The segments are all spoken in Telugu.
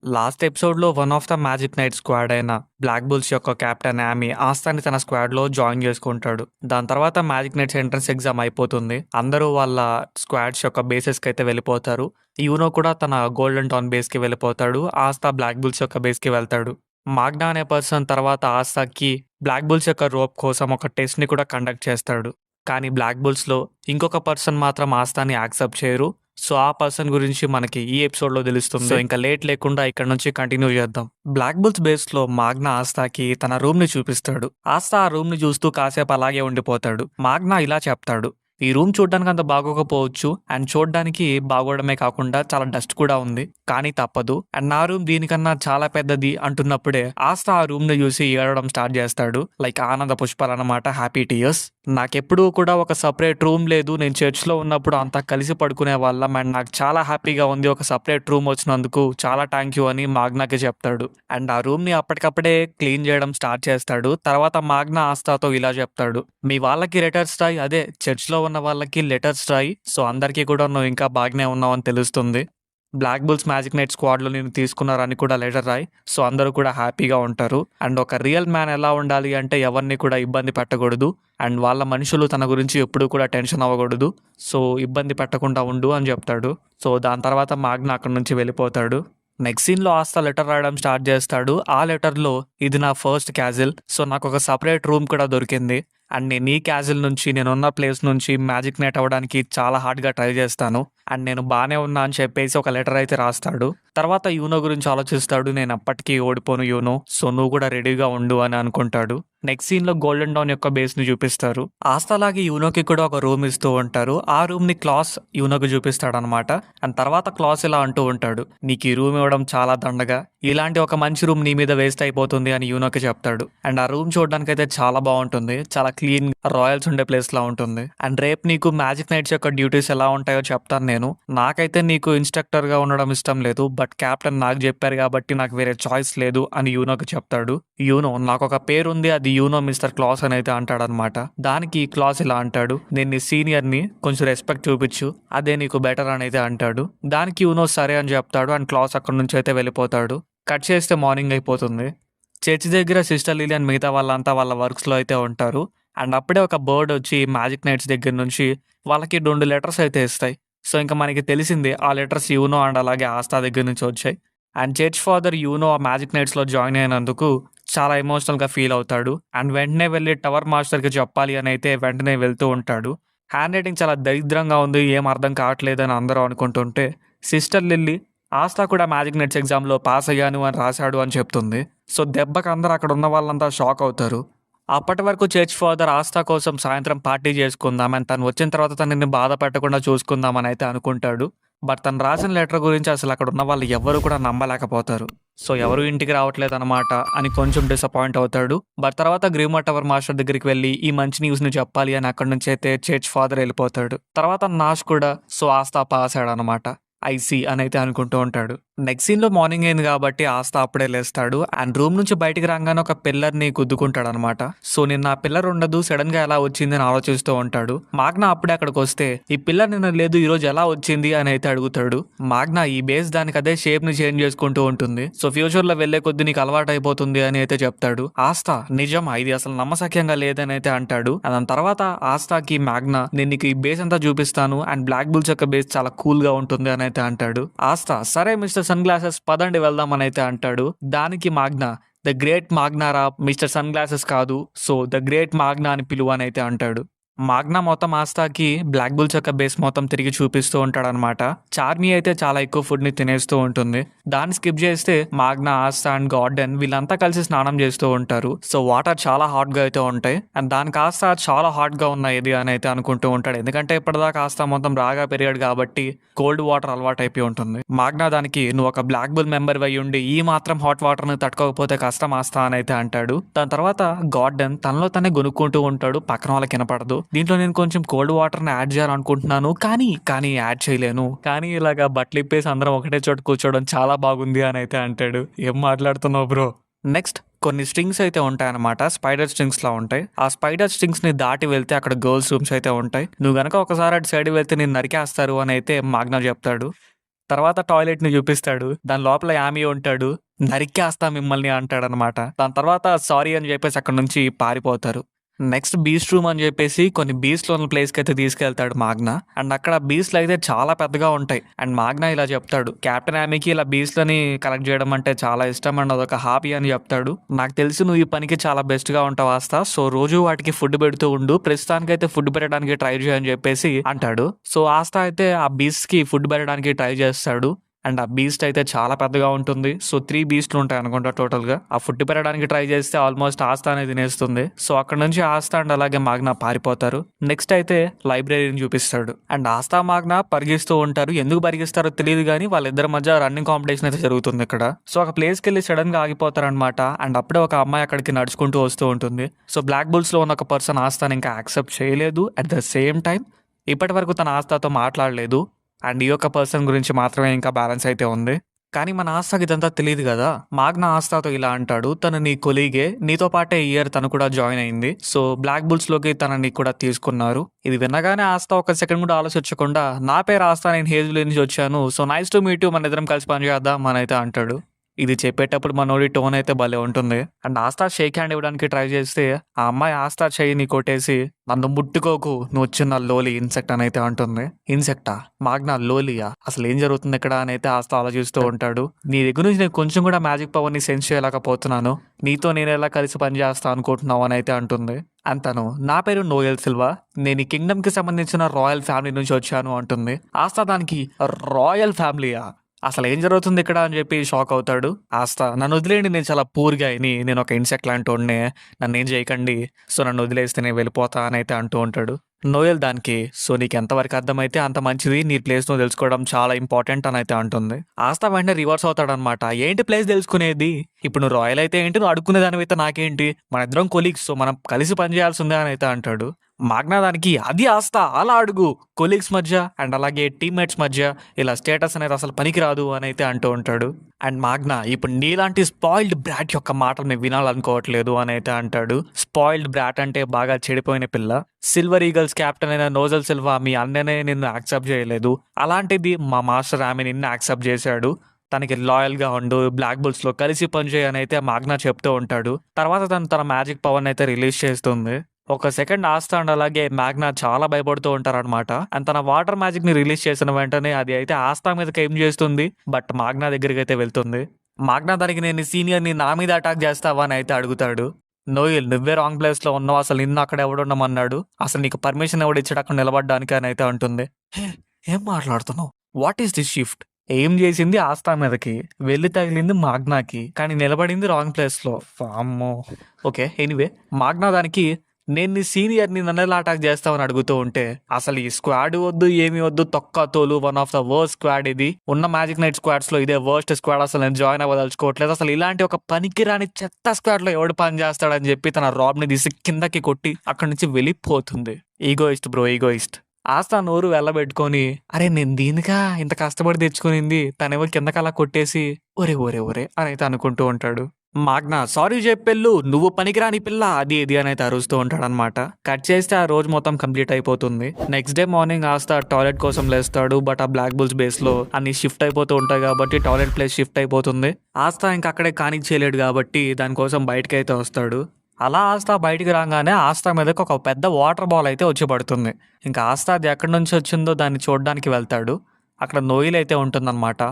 లాస్ట్ ఎపిసోడ్‌లో one of the magic night squad అయిన బ్లాక్ బుల్స్ యొక్క కెప్టెన్ యామీ ఆస్థాని తన స్క్వాడ్‌లో జాయిన్ చేసుకుంటాడు. దాని తర్వాత మ్యాజిక్ నైట్స్ ఎంట్రన్స్ ఎగ్జామ్ అయిపోతుంది. అందరూ వాళ్ళ స్క్వాడ్స్ యొక్క బేసెస్‌కైతే వెళ్ళిపోతారు. యూనో కూడా తన గోల్డెన్ టౌన్ బేస్‌కి వెళ్ళిపోతాడు. ఆస్థా బ్లాక్ బుల్స్ యొక్క బేస్‌కి వెళ్తాడు. మాగ్నా అనే పర్సన్ తర్వాత ఆస్థాకి బ్లాక్ బుల్స్ యొక్క రోప్ కోసం ఒక టెస్ట్‌ని కూడా కండక్ట్ చేస్తాడు. కానీ బ్లాక్ బుల్స్‌లో ఇంకొక పర్సన్ మాత్రం ఆస్థాని యాక్సెప్ట్ చేయరు. సో ఆ పర్సన్ గురించి మనకి ఈ ఎపిసోడ్‌లో తెలుస్తుంది. సో ఇంకా లేట్ లేకుండా ఇక్కడ నుంచి కంటిన్యూ చేద్దాం. బ్లాక్ బుల్స్ బేస్‌లో మాగ్నా ఆస్థాకి తన రూమ్‌ని చూపిస్తాడు. ఆస్థా ఆ రూమ్‌ని చూస్తూ కాసేపు అలాగే ఉండిపోతాడు. మాగ్నా ఇలా చెప్తాడు, ఈ రూమ్ చూడడానికి అంత బాగోకపోవచ్చు అండ్ చూడడానికి బాగోవడమే కాకుండా చాలా డస్ట్ కూడా ఉంది. కానీ తప్పదు అండ్ నా రూమ్ దీనికన్నా చాలా పెద్దది అంటున్నప్పుడే ఆస్థా ఆ రూమ్ ని చూసి ఏడవడం స్టార్ట్ చేస్తాడు. లైక్ ఆనంద పుష్పాలు అన్నమాట, హ్యాపీ టీయర్స్. నాకెప్పుడూ కూడా ఒక సపరేట్ రూమ్ లేదు. నేను చర్చ్ లో ఉన్నప్పుడు అంతా కలిసి పడుకునే వాళ్ళం అండ్ నాకు చాలా హ్యాపీగా ఉంది ఒక సపరేట్ రూమ్ వచ్చినందుకు, చాలా థ్యాంక్ యూ అని మాగ్నాకి చెప్తాడు. అండ్ ఆ రూమ్ ని అప్పటికప్పుడే క్లీన్ చేయడం స్టార్ట్ చేస్తాడు. తర్వాత మాగ్నా ఆస్థాతో ఇలా చెప్తాడు, మీ వాళ్ళకి లెటర్స్ రాయి, అదే చర్చ్ లో ఉన్న వాళ్ళకి లెటర్స్ రాయి. సో అందరికీ కూడా నువ్వు ఇంకా బాగానే ఉన్నావు అని తెలుస్తుంది. బ్లాక్ బుల్స్ మ్యాజిక్ నైట్ స్క్వాడ్లో నేను తీసుకున్నారని కూడా లెటర్ రాయి. సో అందరూ కూడా హ్యాపీగా ఉంటారు. అండ్ ఒక రియల్ మ్యాన్ ఎలా ఉండాలి అంటే ఎవరిని కూడా ఇబ్బంది పెట్టకూడదు అండ్ వాళ్ళ మనుషులు తన గురించి ఎప్పుడూ కూడా టెన్షన్ అవ్వకూడదు. సో ఇబ్బంది పెట్టకుండా ఉండు అని చెప్తాడు. సో దాని తర్వాత మాగ్నా అక్కడి నుంచి వెళ్ళిపోతాడు. నెక్స్ట్ సీన్లో ఆస్థా లెటర్ రాయడం స్టార్ట్ చేస్తాడు. ఆ లెటర్లో, ఇది నా ఫస్ట్ క్యాజిల్, సో నాకు ఒక సపరేట్ రూమ్ కూడా దొరికింది అండ్ నేను ఈ క్యాజిల్ నుంచి, నేనున్న ప్లేస్ నుంచి మ్యాజిక్ నైట్ అవ్వడానికి చాలా హార్డ్గా ట్రై చేస్తాను అండ్ నేను బాగానే ఉన్నా అని చెప్పేసి ఒక లెటర్ అయితే రాస్తాడు. తర్వాత యూనో గురించి ఆలోచిస్తాడు. నేను అప్పటికీ ఓడిపోను యూనో, సో నువ్వు కూడా రెడీగా ఉండు అని అనుకుంటాడు. నెక్స్ట్ సీన్ లో గోల్డెన్ డౌన్ యొక్క బేస్ ని చూపిస్తారు. ఆస్థాలాగి యూనోకి కూడా ఒక రూమ్ ఇస్తూ ఉంటారు. ఆ రూమ్ ని క్లాస్ యూనోకి చూపిస్తాడు అనమాట. అండ్ తర్వాత క్లాస్ ఇలా అంటూ ఉంటాడు, నీకు ఈ రూమ్ ఇవ్వడం చాలా దండగా, ఇలాంటి ఒక మంచి రూమ్ నీ మీద వేస్ట్ అయిపోతుంది అని యూనోకి చెప్తాడు. అండ్ ఆ రూమ్ చూడడానికి అయితే చాలా బాగుంటుంది, చాలా క్లీన్ రాయల్స్ ఉండే ప్లేస్ లా ఉంటుంది. అండ్ రేపు నీకు మ్యాజిక్ నైట్స్ యొక్క డ్యూటీస్ ఎలా ఉంటాయో చెప్తాను నేను. నాకైతే నీకు ఇన్స్ట్రక్టర్ గా ఉండడం ఇష్టం లేదు, బట్ కెప్టెన్ నాకు చెప్పారు కాబట్టి నాకు వేరే చాయిస్ లేదు అని యూనోకి చెప్తాడు. యూనో, నాకు ఒక పేరు ఉంది, అది యూనో మిస్టర్ క్లాస్ అని అయితే అంటాడనమాట. దానికి క్లాస్ ఇలా అంటాడు, నేను నీ సీనియర్ ని, కొంచెం రెస్పెక్ట్ చూపించు, అదే నీకు బెటర్ అని అయితే అంటాడు. దానికి యూనో సరే అని చెప్తాడు అండ్ క్లాస్ అక్కడి నుంచి అయితే వెళ్ళిపోతాడు. కట్ చేస్తే మార్నింగ్ అయిపోతుంది. చర్చ్ దగ్గర సిస్టర్ లిలీ అండ్ మిగతా వాళ్ళంతా వాళ్ళ వర్క్స్లో అయితే ఉంటారు. అండ్ అప్పుడే ఒక బర్డ్ వచ్చి మ్యాజిక్ నైట్స్ దగ్గర నుంచి వాళ్ళకి 2 లెటర్స్ అయితే ఇస్తాయి. సో ఇంకా మనకి తెలిసింది ఆ లెటర్స్ యూనో అండ్ అలాగే ఆస్థా దగ్గర నుంచి వచ్చాయి. అండ్ చర్చ్ ఫాదర్ యూనో ఆ మ్యాజిక్ నైట్స్లో జాయిన్ అయినందుకు చాలా ఎమోషనల్గా ఫీల్ అవుతాడు. అండ్ వెంటనే వెళ్ళి టవర్ మాస్టర్కి చెప్పాలి అని అయితే వెంటనే వెళ్తూ ఉంటాడు. హ్యాండ్ రైటింగ్ చాలా దరిద్రంగా ఉంది, ఏం అర్థం కావట్లేదు అని అందరూ అనుకుంటుంటే సిస్టర్ లిల్లీ, ఆస్థా కూడా మ్యాజిక్ నెట్స్ ఎగ్జామ్లో పాస్ అయ్యాను అని రాశాడు అని చెప్తుంది. సో దెబ్బకి అందరూ అక్కడ ఉన్న వాళ్ళంతా షాక్ అవుతారు. అప్పటి వరకు చర్చ్ ఫాదర్ ఆస్థా కోసం సాయంత్రం పార్టీ చేసుకుందాం అండ్ తను వచ్చిన తర్వాత తనని బాధ పెట్టకుండా చూసుకుందాం అని అయితే అనుకుంటాడు. బట్ తను రాసిన లెటర్ గురించి అసలు అక్కడ ఉన్న వాళ్ళు ఎవ్వరు కూడా నమ్మలేకపోతారు. సో ఎవరు ఇంటికి రావట్లేదు అనమాట అని కొంచెం డిసప్పాయింట్ అవుతాడు. బట్ తర్వాత గ్రీమా టవర్ మాస్టర్ దగ్గరికి వెళ్ళి ఈ మంచి న్యూస్ ని చెప్పాలి అని అక్కడి నుంచి అయితే చర్చ్ ఫాదర్ వెళ్ళిపోతాడు. తర్వాత నాష్ కూడా సో ఆస్థా పాస్ అయ్యాడు అనమాట. ఐసీ అని అయితే అనుకుంటూ ఉంటాడు. నెక్స్ట్ సీన్ లో మార్నింగ్ అయింది కాబట్టి ఆస్థా అప్పుడే లేస్తాడు అండ్ రూమ్ నుంచి బయటికి రాగానే ఒక పిల్లర్ ని గుద్దుకుంటాడు అనమాట. సో నిన్న ఆ పిల్లర్ ఉండదు, సడన్ గా ఎలా వచ్చింది అని ఆలోచిస్తూ ఉంటాడు. మాగ్నా అప్పుడే అక్కడికి వస్తే, ఈ పిల్లర్ నిన్న లేదు, ఈ రోజు ఎలా వచ్చింది అని అయితే అడుగుతాడు. మాగ్నా, ఈ బేస్ దానికి అదే షేప్ ని చేంజ్ చేసుకుంటూ ఉంటుంది, సో ఫ్యూచర్ లో వెళ్లే కొద్ది నీకు అలవాటు అయిపోతుంది అని అయితే చెప్తాడు. ఆస్థా, నిజమా, ఇది అసలు నమ్మసక్యంగా లేదని అయితే అంటాడు. దాని తర్వాత ఆస్థాకి మాగ్నా, నేను నీకు ఈ బేస్ అంతా చూపిస్తాను అండ్ బ్లాక్ బుల్స్ యొక్క బేస్ చాలా కూల్ గా ఉంటుంది అని అయితే అంటాడు. ఆస్థా, సరే మిస్టర్ సన్ గ్లాసెస్ పదండి వెళ్దాం అని అయితే అంటాడు. దానికి మాగ్నా, ద గ్రేట్ మాగ్నారా, మిస్టర్ సన్ గ్లాసెస్ కాదు, సో ద గ్రేట్ మాగ్నా అని పిలువ అని అయితే అంటాడు. మాగ్నా మొత్తం ఆస్థాకి బ్లాక్ బుల్స్ యొక్క బేస్ మొత్తం తిరిగి చూపిస్తూ ఉంటాడు అనమాట. చార్మీ అయితే చాలా ఎక్కువ ఫుడ్ ని తినేస్తూ ఉంటుంది. దాన్ని స్కిప్ చేస్తే మాగ్నా, ఆస్థా అండ్ గార్డెన్ వీళ్ళంతా కలిసి స్నానం చేస్తూ ఉంటారు. సో వాటర్ చాలా హాట్ గా అయితే ఉంటాయి అండ్ దానికి ఆస్థా చాలా హాట్ గా ఉన్నాయి ఇది అని అయితే అనుకుంటూ ఉంటాడు. ఎందుకంటే ఇప్పటిదాకా ఆస్థా మొత్తం రాగా పెరిగాడు కాబట్టి కోల్డ్ వాటర్ అలవాటు అయిపోయి ఉంటుంది. మాగ్నా దానికి, నువ్వు ఒక బ్లాక్ బుల్ మెంబర్ అయి ఉండి ఈ మాత్రం హాట్ వాటర్ ని తట్టుకోకపోతే కష్టం ఆస్థా అని అయితే అంటాడు. దాని తర్వాత గార్డెన్ తనలో తనే గొనుక్కుంటూ ఉంటాడు, పక్కన వాళ్ళకి వినపడదు. దీంట్లో నేను కొంచెం కోల్డ్ వాటర్ ని యాడ్ చేయాలనుకుంటున్నాను కానీ యాడ్ చేయలేను, కానీ ఇలాగా బట్టలు ఇప్పేసి అందరం ఒకటే చోట కూర్చోవడం చాలా బాగుంది అని అయితే అంటాడు. ఏం మాట్లాడుతున్నావు బ్రో. నెక్స్ట్ కొన్ని స్ట్రింగ్స్ అయితే ఉంటాయన్నమాట, స్పైడర్ స్ట్రింగ్స్ లా ఉంటాయి. ఆ స్పైడర్ స్ట్రింగ్స్ ని దాటి వెళ్తే అక్కడ గర్ల్స్ రూమ్స్ అయితే ఉంటాయి. నువ్వు గనక ఒకసారి అటు సైడ్ వెళ్తే నేను నరికేస్తారు అని అయితే మాగ్నా చెప్తాడు. తర్వాత టాయిలెట్‌ని చూపిస్తాడు. దాని లోపల యామీ ఉంటాడు. నరికేస్తా మిమ్మల్ని అంటాడనమాట. దాని తర్వాత సారీ అని చెప్పేసి అక్కడి నుంచి పారిపోతారు. నెక్స్ట్ బీస్ట్ రూమ్ అని చెప్పేసి కొన్ని బీస్ట్‌లు ఉన్న ప్లేస్‌కైతే తీసుకెళ్తాడు మాగ్నా. అండ్ అక్కడ బీస్ట్‌లు అయితే చాలా పెద్దగా ఉంటాయి. అండ్ మాగ్నా ఇలా చెప్తాడు, కెప్టెన్ యామీకి ఇలా బీస్ట్‌లని కలెక్ట్ చేయడం అంటే చాలా ఇష్టం అండ్ అదొక హాబీ అని చెప్తాడు. నాకు తెలిసి నువ్వు ఈ పనికి చాలా బెస్ట్‌గా ఉంటావు ఆస్తా. సో రోజు వాటికి ఫుడ్ పెడుతూ ఉండు. ప్రస్తుతానికైతే ఫుడ్ పెట్టడానికి ట్రై చేయని చెప్పేసి అంటాడు. సో ఆస్తా అయితే ఆ బీస్ట్‌కి ఫుడ్ పెట్టడానికి ట్రై చేస్తాడు. అండ్ ఆ బీస్ట్ అయితే చాలా పెద్దగా ఉంటుంది. సో 3 బీస్ట్‌లు ఉంటాయి అనుకుంటా టోటల్‌గా. ఆ ఫుడ్ పెరగడానికి ట్రై చేస్తే ఆల్మోస్ట్ ఆస్తా అనేది తినేస్తుంది. సో అక్కడ నుంచి ఆస్తా అండ్ అలాగే మాగ్నా పారిపోతారు. నెక్స్ట్ అయితే లైబ్రరీని చూపిస్తాడు. అండ్ ఆస్తా మాగ్నా పరిగిస్తూ ఉంటారు. ఎందుకు పరిగిస్తారో తెలియదు కానీ వాళ్ళిద్దరి మధ్య రన్నింగ్ కాంపిటీషన్ అయితే జరుగుతుంది ఇక్కడ. సో ఒక ప్లేస్కి వెళ్ళి సడన్ గా ఆగిపోతారనమాట. అండ్ అప్పుడే ఒక అమ్మాయి అక్కడికి నడుచుకుంటూ వస్తూ ఉంటుంది. సో బ్లాక్ బుల్స్ లో ఉన్న ఒక పర్సన్ ఆస్తాని ఇంకా యాక్సెప్ట్ చేయలేదు. అట్ ద సేమ్ టైం ఇప్పటి వరకు తన ఆస్తాతో మాట్లాడలేదు. అండ్ ఈ యొక్క పర్సన్ గురించి మాత్రమే ఇంకా బ్యాలెన్స్ అయితే ఉంది. కానీ మన ఆస్తాకి ఇదంతా తెలియదు కదా. మాగ్నా ఆస్తాతో ఇలా అంటాడు, తను నీ కొలీగే, నీతో పాటే ఈ ఇయర్ తను కూడా జాయిన్ అయింది. సో బ్లాక్ బుల్స్ లోకి తనని కూడా తీసుకున్నారు. ఇది వినగానే ఆస్తా ఒక సెకండ్ కూడా ఆలోచించకుండా, నా పేరు ఆస్తా, నేను హేజుల్ నుంచి వచ్చాను, so nice to meet you, మన ఇద్దరం కలిసి పనిచేద్దాం అని అయితే అంటాడు. ఇది చెప్పేటప్పుడు మనోడి టోన్ అయితే భలే ఉంటుంది. అండ్ ఆస్తా షేక్ హ్యాండ్ ఇవ్వడానికి ట్రై చేస్తే ఆ అమ్మాయి ఆస్తా చెయ్యిని కొట్టేసి, నన్ను ముట్టుకోకు, నువ్వు చిన్న లోలి ఇన్సెక్ట్ అని అయితే అంటుంది. ఇన్సెక్టా? మాగ్నా లోలియా? అసలు ఏం జరుగుతుంది ఇక్కడ అని అయితే ఆస్తా ఆలోచిస్తూ ఉంటాడు. నీ దగ్గర నుంచి నేను కొంచెం కూడా మ్యాజిక్ పవర్ ని సెన్స్ చేయలేకపోతున్నాను, నీతో నేను ఎలా కలిసి పనిచేస్తా అనుకుంటున్నావు అని అయితే అంటుంది. అంతను, నా పేరు నోయల్ సిల్వా, నేను ఈ కింగ్డమ్ కి సంబంధించిన రాయల్ ఫ్యామిలీ నుంచి వచ్చాను అంటుంది. ఆస్తా దానికి, రాయల్ ఫ్యామిలీయా? అసలు ఏం జరుగుతుంది ఇక్కడ అని చెప్పి షాక్ అవుతాడు. ఆస్తా, నన్ను వదిలేయండి, నేను చాలా పూర్ గాయని, నేను ఒక ఇన్సెక్ట్ లాంటి వాడినే, నన్ను ఏం చేయకండి, సో నన్ను వదిలేస్తే నేను వెళ్ళిపోతా అని అయితే అంటూ ఉంటాడు. నోయల్ దానికి, సో నీకు ఎంతవరకు అర్థమైతే అంత మంచిది, నీ ప్లేస్ నువ్వు తెలుసుకోవడం చాలా ఇంపార్టెంట్ అని అయితే అంటుంది. ఆస్తా వెంటనే రివర్స్ అవుతాడనమాట. ఏంటి ప్లేస్ తెలుసుకునేది? ఇప్పుడు నువ్వు రాయల్ అయితే ఏంటి, నువ్వు అడుక్కునే దానివైతే నాకేంటి, మన ఇద్దరం కొలీగ్స్, సో మనం కలిసి పనిచేయాల్సిందే అని అయితే అంటాడు. మాగ్నా దానికి, అది ఆస్తా, అలా అడుగు, కొలీగ్స్ మధ్య అండ్ అలాగే టీమ్మేట్స్ మధ్య ఇలా స్టేటస్ అనేది అసలు పనికిరాదు అని అయితే అంటూ ఉంటాడు. అండ్ మాగ్నా, ఇప్పుడు నీలాంటి స్పాయిల్డ్ బ్రాట్ యొక్క మాటలు నేను వినాలనుకోవట్లేదు అని అయితే అంటాడు. స్పాయిల్డ్ బ్రాట్ అంటే బాగా చెడిపోయిన పిల్ల. సిల్వర్ ఈగల్స్ కెప్టెన్ అయిన నోజల్ సిల్వా మీ అన్ననే నిన్ను యాక్సెప్ట్ చేయలేదు, అలాంటిది మా మాస్టర్ ఆమె నిన్ను యాక్సెప్ట్ చేశాడు, తనకి లాయల్ గా ఉండు, బ్లాక్ బుల్స్ లో కలిసి పనిచేయని అయితే మాగ్నా చెప్తూ ఉంటాడు. తర్వాత తను తన మ్యాజిక్ పవర్ అయితే రిలీజ్ చేస్తుంది. ఒక సెకండ్ ఆస్తా అండ్ అలాగే మాగ్నా చాలా భయపడుతూ ఉంటారనమాట. అండ్ తన వాటర్ మ్యాజిక్ ని రిలీజ్ చేసిన వెంటనే అది అయితే ఆస్తా మీదకి ఏం చేస్తుంది, బట్ మాగ్నా దగ్గరికి అయితే వెళ్తుంది. మాగ్నా దానికి, నేను సీనియర్ ని నా మీద అటాక్ చేస్తావా అని అయితే అడుగుతాడు. నోయల్, నువ్వే రాంగ్ ప్లేస్ లో ఉన్నావు, అసలు నిన్ను అక్కడ ఎవడుండమన్నాడు, అసలు నీకు పర్మిషన్ ఎవడిచ్చాడు అక్కడ నిలబడ్డానికి అని అయితే అంటుంది. ఏం మాట్లాడుతున్నావు, వాట్ ఈస్ దిస్ షిఫ్ట్? ఏం చేసింది ఆస్తా మీదకి, వెళ్ళి తగిలింది మాగ్నాకి, కానీ నిలబడింది రాంగ్ ప్లేస్ లో. అమ్మో. ఓకే, ఎనీవే, మాగ్నా దానికి, నేను నీ సీనియర్ని నన్ను ఎలా అటాక్ చేస్తామని అడుగుతూ ఉంటే, అసలు ఈ స్క్వాడ్ వద్దు, ఏమి వద్దు, తొక్క తోలు, one of the worst squad ఇది, ఉన్న మ్యాజిక్ నైట్ స్క్వాడ్స్ లో ఇదే వర్స్ట్ స్క్వాడ్, అసలు నేను జాయిన్ అవ్వదలుచుకోవట్లేదు, అసలు ఇలాంటి ఒక పనికిరాని చెత్త స్క్వాడ్ లో ఎవడు పని చేస్తాడని చెప్పి తన రాబ్ ని తీసి కిందకి కొట్టి అక్కడి నుంచి వెళ్ళిపోతుంది. Egoist bro, egoist. ఆస్తా నోరు వెళ్ళబెట్టుకొని, అరే నేను దీనికా ఇంత కష్టపడి తెచ్చుకునింది, తనేమో కిందకి అలా కొట్టేసి ఒరే ఒరే ఒరే అని అయితే అనుకుంటూ ఉంటాడు. మాగ్నా, సారీ చెప్పెళ్ళు, నువ్వు పనికిరాని పిల్ల, అది ఇది అని అయితే అరుస్తూ ఉంటాడనమాట. కట్ చేస్తే ఆ రోజు మొత్తం కంప్లీట్ అయిపోతుంది. నెక్స్ట్ డే మార్నింగ్ ఆస్తా టాయిలెట్ కోసం లేస్తాడు. బట్ ఆ బ్లాక్ బుల్స్ బేస్ లో అన్ని షిఫ్ట్ అయిపోతూ ఉంటాయి కాబట్టి టాయిలెట్ ప్లేస్ షిఫ్ట్ అయిపోతుంది. ఆస్తా ఇంకా అక్కడే కానిక్ చేయలేడు కాబట్టి దానికోసం బయటకి అయితే వస్తాడు. అలా ఆస్తా బయటికి రాగానే ఆస్తా మీదకి ఒక పెద్ద వాటర్ బాల్ అయితే వచ్చి పడుతుంది. ఇంకా ఆస్తా అది ఎక్కడి నుంచి వచ్చిందో దాన్ని చూడడానికి వెళ్తాడు. అక్కడ నోయిల్ అయితే ఉంటుందన్నమాట.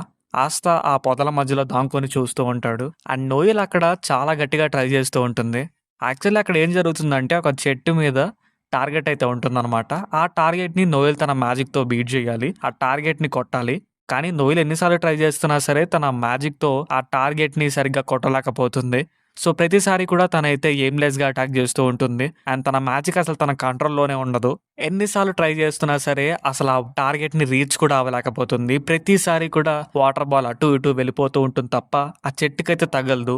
ఆస్తా ఆ పొదల మధ్యలో దాంకొని చూస్తూ ఉంటాడు. అండ్ నోయిల్ అక్కడ చాలా గట్టిగా ట్రై చేస్తూ ఉంటుంది. యాక్చువల్లీ అక్కడ ఏం జరుగుతుందంటే, ఒక చెట్టు మీద టార్గెట్ అయితే ఉంటుందన్నమాట. ఆ టార్గెట్ ని నోయిల్ తన మ్యాజిక్ తో బీట్ చేయాలి, ఆ టార్గెట్ ని కొట్టాలి. కానీ నోయిల్ ఎన్నిసార్లు ట్రై చేస్తున్నా సరే తన మ్యాజిక్ తో ఆ టార్గెట్ ని సరిగ్గా కొట్టలేకపోతుంది. సో ప్రతిసారి కూడా తనైతే ఎయిమ్లెస్ గా అటాక్ చేస్తూ ఉంటుంది. అండ్ తన మ్యాజిక్ అసలు తన కంట్రోల్లోనే ఉండదు. ఎన్నిసార్లు ట్రై చేస్తున్నా సరే అసలు ఆ టార్గెట్ ని రీచ్ కూడా అవ్వలేకపోతుంది. ప్రతిసారి కూడా వాటర్ బాల్ అటు ఇటు వెళ్ళిపోతూ ఉంటుంది తప్ప ఆ చెట్టుకైతే తగలదు.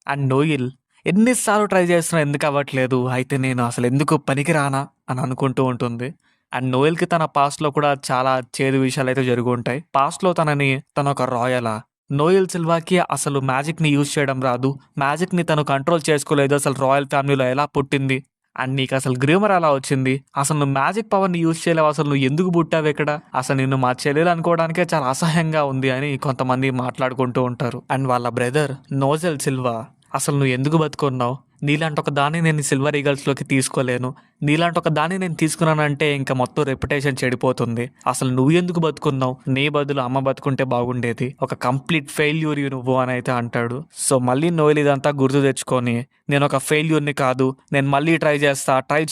అండ్ నోయిల్ ఎన్నిసార్లు ట్రై చేస్తున్నా ఎందుకు అవ్వట్లేదు, అయితే నేను అసలు ఎందుకు పనికిరానా అని అనుకుంటూ ఉంటుంది. అండ్ నోయల్ కి తన పాస్ట్ లో కూడా చాలా చేదు విషయాలు అయితే జరిగి ఉంటాయి. పాస్ట్ లో తన ఒక రాయలా, నోయల్ సిల్వాకి అసలు మ్యాజిక్ ని యూజ్ చేయడం రాదు, మ్యాజిక్ ని తను కంట్రోల్ చేసుకోలేదు, అసలు రాయల్ ఫ్యామిలీలో ఎలా పుట్టింది అండ్ నీకు అసలు గ్రీమర్ ఎలా వచ్చింది, అసలు నువ్వు మ్యాజిక్ పవర్ని యూజ్ చేయలేవు, అసలు నువ్వు ఎందుకు పుట్టావు ఇక్కడ, అసలు నిన్ను మా చెల్లెలు అనుకోవడానికే చాలా అసహ్యంగా ఉంది అని కొంతమంది మాట్లాడుకుంటూ ఉంటారు. అండ్ వాళ్ళ బ్రదర్ నోజెల్ సిల్వా, అసలు నువ్వు ఎందుకు బతుకున్నావు, నీలాంటి ఒక దాన్ని నేను సిల్వర్ ఈగల్స్లోకి తీసుకోలేను, నీలాంటి ఒక దాన్ని నేను తీసుకున్నానంటే ఇంకా మొత్తం రెప్యుటేషన్ చెడిపోతుంది, అసలు నువ్వు ఎందుకు బతుకున్నావు, నీ బదులు అమ్మ బతుకుంటే బాగుండేది, ఒక కంప్లీట్ ఫెయిల్యూర్ నువ్వు అని అయితే అంటాడు. సో మళ్ళీ నోయల్ ఇదంతా గుర్తు తెచ్చుకొని నేను ఒక ఫెయిల్యూర్ని కాదు, నేను మళ్ళీ ట్రై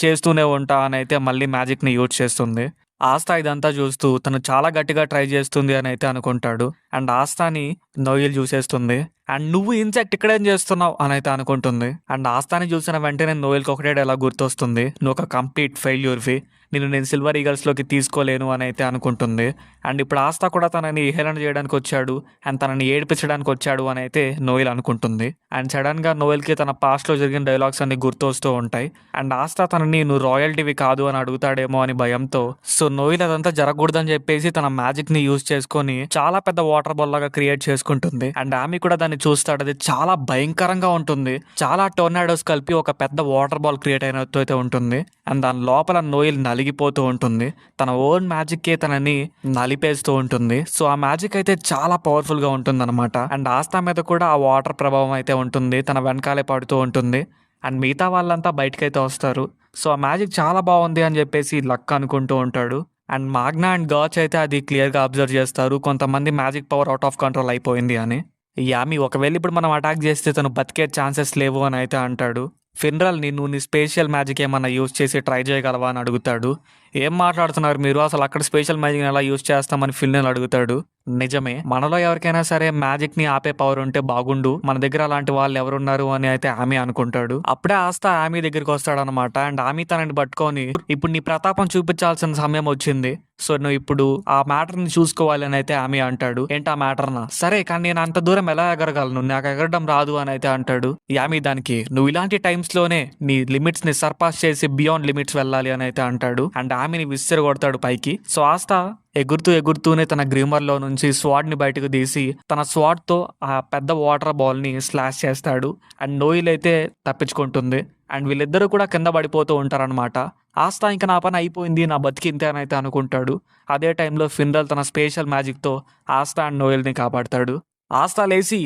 చేస్తూనే ఉంటా అని అయితే మళ్ళీ మ్యాజిక్ని యూజ్ చేస్తుంది. ఆస్థా ఇదంతా చూస్తూ తను చాలా గట్టిగా ట్రై చేస్తుంది అని అయితే అనుకుంటాడు. అండ్ ఆస్థాని నోయల్ చూసేస్తుంది. అండ్ నువ్వు ఇన్సెక్ట్ ఇక్కడేం చేస్తున్నావు అని అయితే అనుకుంటుంది. అండ్ ఆస్థాని చూసిన వెంటనే నోయల్కి ఒకటే డైలాగ్ గుర్తొస్తుంది, నువ్వు ఒక కంప్లీట్ ఫెయిల్యూర్వి, నేను సిల్వర్ ఈగల్స్లోకి తీసుకోలేను అని అయితే అనుకుంటుంది. అండ్ ఇప్పుడు ఆస్థా కూడా తనని హేళన చేయడానికి వచ్చాడు అండ్ తనని ఏడిపించడానికి వచ్చాడు అని అయితే నోయల్ అనుకుంటుంది. అండ్ సడన్గా నోయల్కి తన పాస్ట్లో జరిగిన డైలాగ్స్ అన్ని గుర్తొస్తూ ఉంటాయి. అండ్ ఆస్థా తనని నువ్వు రాయల్టీవి కాదు అని అడుగుతాడేమో అని భయంతో సో నోయల్ అదంతా జరగకూడదని చెప్పేసి తన మ్యాజిక్ని యూజ్ చేసుకొని చాలా పెద్ద వాటర్ బాల్ లాగా క్రియేట్ చేసుకుంటుంది. అండ్ ఆమె కూడా దాన్ని చూస్తాడు, అది చాలా భయంకరంగా ఉంటుంది, చాలా టోర్నాడోస్ కలిపి ఒక పెద్ద వాటర్ బాల్ క్రియేట్ అయినట్టు అయితే ఉంటుంది. అండ్ దాని లోపల నోయల్ నలిగిపోతూ ఉంటుంది, తన ఓన్ మ్యాజిక్కే తనని నలిపేస్తూ ఉంటుంది. సో ఆ మ్యాజిక్ అయితే చాలా పవర్ఫుల్ గా ఉంటుంది అనమాట. అండ్ ఆస్థా మీద కూడా ఆ వాటర్ ప్రభావం అయితే ఉంటుంది, తన వెనకాలే పడుతూ ఉంటుంది. అండ్ మిగతా వాళ్ళంతా బయటకైతే వస్తారు. సో ఆ మ్యాజిక్ చాలా బాగుంది అని చెప్పేసి లక్ అనుకుంటూ ఉంటాడు. అండ్ మాగ్నా అండ్ గాచ్ అయితే అది క్లియర్గా అబ్జర్వ్ చేస్తారు, కొంతమంది magic power out of control అయిపోయింది అని. యామి ఒకవేళ ఇప్పుడు మనం అటాక్ చేస్తే తను బతికే ఛాన్సెస్ లేవు అని అయితే అంటాడు. ఫిన్రల్ నువ్వు నీ స్పెషల్ మ్యాజిక్ ఏమన్నా యూజ్ చేసి ట్రై చేయగలవా అని అడుగుతాడు. ఏం మాట్లాడుతున్నారు మీరు, అసలు అక్కడ స్పెషల్ మ్యాజిక్ని ఎలా యూజ్ చేస్తామని ఫిన్రల్ అడుగుతాడు. నిజమే, మనలో ఎవరికైనా సరే మ్యాజిక్ని ఆపే పవర్ ఉంటే బాగుండు, మన దగ్గర అలాంటి వాళ్ళు ఎవరున్నారు అని అయితే ఆమె అనుకుంటాడు. అప్పుడే ఆస్థా ఆమె దగ్గరికి వస్తాడనమాట. అండ్ ఆమె తనని పట్టుకొని ఇప్పుడు నీ ప్రతాపం చూపించాల్సిన సమయం వచ్చింది, సో నువ్వు ఇప్పుడు ఆ మ్యాటర్ని చూసుకోవాలి అని అయితే ఆమె అంటాడు. ఏంటి ఆ మ్యాటర్నా, సరే కానీ నేను అంత దూరం ఎలా ఎగరగలను, నాకు ఎగరడం రాదు అని అయితే అంటాడు. యామి దానికి నువ్వు ఇలాంటి టైమ్స్ లోనే నీ లిమిట్స్ ని సర్పాస్ చేసి బియాండ్ లిమిట్స్ వెళ్ళాలి అని అయితే అంటాడు. అండ్ ఆమెని విసిరి కొడతాడు పైకి. సో ఆస్థా ఎగురుతూనే తన గ్రీమర్ లో నుంచి స్వాడ్ ని బయటకు తీసి తన స్వాడ్ తో ఆ పెద్ద వాటర్ బాల్ ని స్లాష్ చేస్తాడు. అండ్ నోయిల్ అయితే తప్పించుకుంటుంది. అండ్ వీళ్ళిద్దరూ కూడా కింద పడిపోతూ ఉంటారనమాట. ఆస్థా ఇంకా నా పని అయిపోయింది, నా బతికింతే అని అయితే అనుకుంటాడు. అదే టైంలో ఫిన్రల్ తన స్పెషల్ మ్యాజిక్ తో ఆస్థా అండ్ నోయల్ ని కాపాడతాడు. ఆస్థా లేచి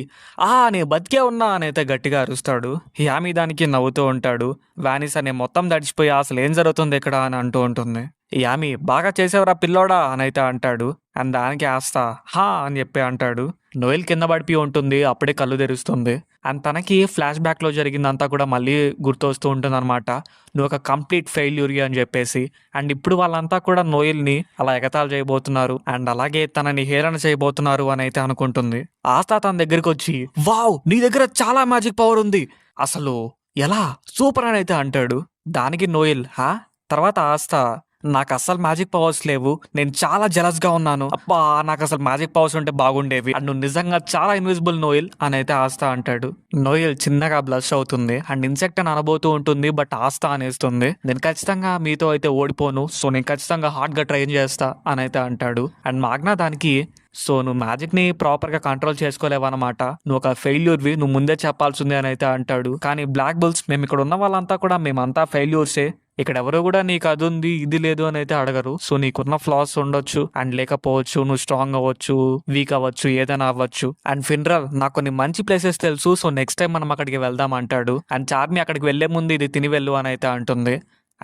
నేను బతికే ఉన్నా అని అయితే గట్టిగా అరుస్తాడు. యామి దానికి నవ్వుతూ ఉంటాడు. వానిస్ అనే మొత్తం తడిచిపోయి అసలు ఏం జరుగుతుంది ఇక్కడ అని అంటూ ఉంటుంది. యామి బాగా చేసేవరా పిల్లోడా అని అయితే అంటాడు. అండ్ దానికి ఆస్థా అని చెప్పి అంటాడు. నోయల్ కింద పడిపోయి ఉంటుంది, అప్పుడే కళ్ళు తెరుస్తుంది. అండ్ తనకి ఫ్లాష్ బ్యాక్ లో జరిగిందంతా కూడా మళ్ళీ గుర్తొస్తూ ఉంటుంది అనమాట. నువ్వు ఒక కంప్లీట్ ఫెయిల్యూర్ అని చెప్పేసి. అండ్ ఇప్పుడు వాళ్ళంతా కూడా నోయల్ని అలా ఎగతాళి చేయబోతున్నారు అండ్ అలాగే తనని హేళన చేయబోతున్నారు అని అయితే అనుకుంటుంది. ఆస్థా తన దగ్గరికి వచ్చి వావ్ నీ దగ్గర చాలా మ్యాజిక్ పవర్ ఉంది, అసలు ఎలా, సూపర్ అని అయితే అంటాడు. దానికి నోయల్ తర్వాత ఆస్థా నాకు అస్సలు మ్యాజిక్ పవర్స్ లేవు, నేను చాలా జెలస్ గా ఉన్నాను, అబ్బా నాకు అసలు మ్యాజిక్ పవర్స్ ఉంటే బాగుండేవి, అండ్ నువ్వు నిజంగా చాలా ఇన్విజిబుల్ నోయల్ అని అయితే ఆస్థా అంటాడు. నోయల్ చిన్నగా బ్లష్ అవుతుంది అండ్ ఇన్సెక్ట్ అని అనబోతూ ఉంటుంది. బట్ ఆస్థా అనేస్తుంది నేను ఖచ్చితంగా మీతో అయితే ఓడిపోను, సో నేను ఖచ్చితంగా హార్డ్ గా ట్రైన్ చేస్తా అని అయితే అంటాడు. అండ్ మాగ్నా దానికి సో నువ్వు మ్యాజిక్ ని ప్రాపర్ గా కంట్రోల్ చేసుకోలేవన్నమాట, నువ్వు ఒక ఫెయిల్యూర్వి, నువ్వు ముందే చెప్పాల్సిందే అని అయితే అంటాడు. కానీ బ్లాక్ బుల్స్ మేము ఇక్కడ ఉన్న వాళ్ళంతా కూడా మేమంతా ఫెయిల్యూర్సే, ఇక్కడ ఎవరు కూడా నీకు అది ఉంది ఇది లేదు అని అయితే అడగరు. సో నీకున్న ఫ్లాస్ ఉండొచ్చు అండ్ లేకపోవచ్చు, నువ్వు స్ట్రాంగ్ అవ్వచ్చు, వీక్ అవ్వచ్చు, ఏదైనా అవ్వచ్చు. అండ్ ఫిన్రల్ నాకు కొన్ని మంచి ప్లేసెస్ తెలుసు, సో నెక్స్ట్ టైం మనం అక్కడికి వెళ్దాం అంటాడు. అండ్ చార్మి అక్కడికి వెళ్లే ముందు ఇది తిని వెళ్ళు అని అయితే అంటుంది.